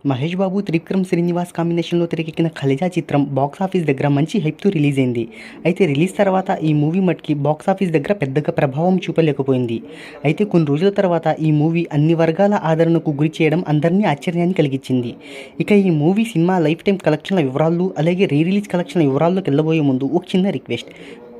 మహేష్ బాబు, త్రివిక్రమ్ శ్రీనివాస్ కాంబినేషన్లో తెరకెక్కిన 'ఖలేజా' చిత్రం బాక్సాఫీస్ దగ్గర మంచి హైప్‌తో రిలీజ్ అయింది. అయితే రిలీజ్ తర్వాత ఈ మూవీ మట్టికి బాక్సాఫీస్ దగ్గర పెద్దగా ప్రభావం చూపలేకపోయింది. అయితే కొన్ని రోజుల తర్వాత ఈ మూవీ అన్ని వర్గాల ఆదరణకు గురి చేయడం అందరినీ ఆశ్చర్యాన్ని కలిగించింది. ఇక ఈ మూవీ సినిమా లైఫ్ టైమ్ కలెక్షన్ల వివరాలు, అలాగే రీ రిలీజ్ కలెక్షన్ల వివరాల్లోకి వెళ్ళబోయే ముందు ఒక చిన్న రిక్వెస్ట్.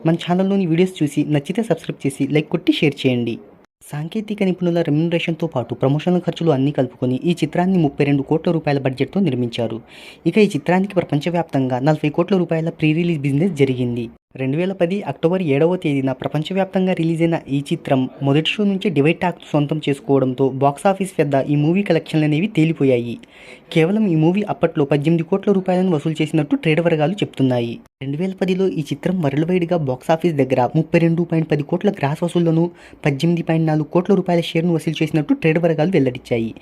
మన ఛానల్లోని వీడియోస్ చూసి నచ్చితే సబ్స్క్రైబ్ చేసి లైక్ కొట్టి షేర్ చేయండి. సాంకేతిక నిపుణుల రెమ్యునరేషన్‌తో పాటు ప్రమోషనల్ ఖర్చులు అన్నీ కలుపుకొని ఈ చిత్రాన్ని 32 కోట్ల రూపాయల బడ్జెట్‌తో నిర్మించారు. ఇక ఈ చిత్రానికి ప్రపంచవ్యాప్తంగా 40 కోట్ల రూపాయల ప్రీ రిలీజ్ బిజినెస్ జరిగింది. 2010 అక్టోబర్ 7వ తేదీన ప్రపంచవ్యాప్తంగా రిలీజైన ఈ చిత్రం మొదటి షో నుంచే డివైడ్ టాక్ సొంతం చేసుకోవడంతో బాక్సాఫీస్ వద్ద ఈ మూవీ కలెక్షన్లనేవి తేలిపోయాయి. కేవలం ఈ మూవీ అప్పట్లో 18 కోట్ల రూపాయలను వసూలు చేసినట్టు ట్రేడ్ వర్గాలు చెప్తున్నాయి. 2010లో ఈ చిత్రం వరల్డ్ వైడ్గా బాక్సాఫీస్ దగ్గర 32.10 కోట్ల గ్రాస్ వసూళ్లను, 18.4 కోట్ల రూపాయల షేర్ను వసూలు చేసినట్టు ట్రేడ్ వర్గాలు వెల్లడించాయి.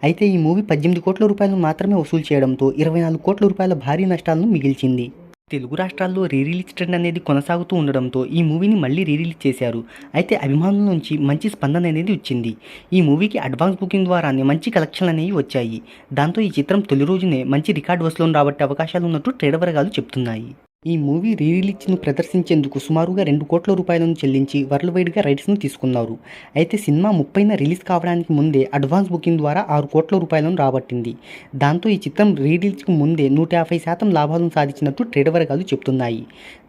అయితే ఈ మూవీ 18 కోట్ల రూపాయలను మాత్రమే వసూలు చేయడంతో 24 కోట్ల రూపాయల భారీ నష్టాలను మిగిల్చింది. తెలుగు రాష్ట్రాల్లో రీ రిలీజ్ ట్రెండ్ అనేది కొనసాగుతూ ఉండడంతో ఈ మూవీని మళ్ళీ రీ రిలీజ్ చేశారు. అయితే అభిమానుల నుంచి మంచి స్పందన అనేది వచ్చింది. ఈ మూవీకి అడ్వాన్స్ బుకింగ్ ద్వారానే మంచి కలెక్షన్లు అనేవి వచ్చాయి. దాంతో ఈ చిత్రం తొలి రోజునే మంచి రికార్డ్ వసూళ్లను రాబట్టే అవకాశాలు ఉన్నట్టు ట్రేడ్ వర్గాలు చెప్తున్నాయి. ఈ మూవీ రీ రిలీజ్ను ప్రదర్శించేందుకు సుమారుగా 2 కోట్ల రూపాయలను చెల్లించి వరల్డ్ వైడ్గా రైట్స్ను తీసుకున్నారు. అయితే సినిమా 30న రిలీజ్ కావడానికి ముందే అడ్వాన్స్ బుకింగ్ ద్వారా 6 కోట్ల రూపాయలను రాబట్టింది. దాంతో ఈ చిత్రం రీ రిలీజ్కు ముందే 150% లాభాలను సాధించినట్టు ట్రేడ్ వర్గాలు చెప్తున్నాయి.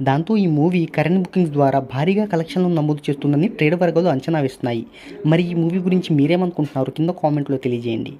దాంతో ఈ మూవీ కరెంట్ బుకింగ్స్ ద్వారా భారీగా కలెక్షన్లను నమోదు చేస్తుందని ట్రేడ్ వర్గాలు అంచనా వేస్తున్నాయి. మరి ఈ మూవీ గురించి మీరేమనుకుంటున్నారు? కింద కామెంట్లో తెలియజేయండి.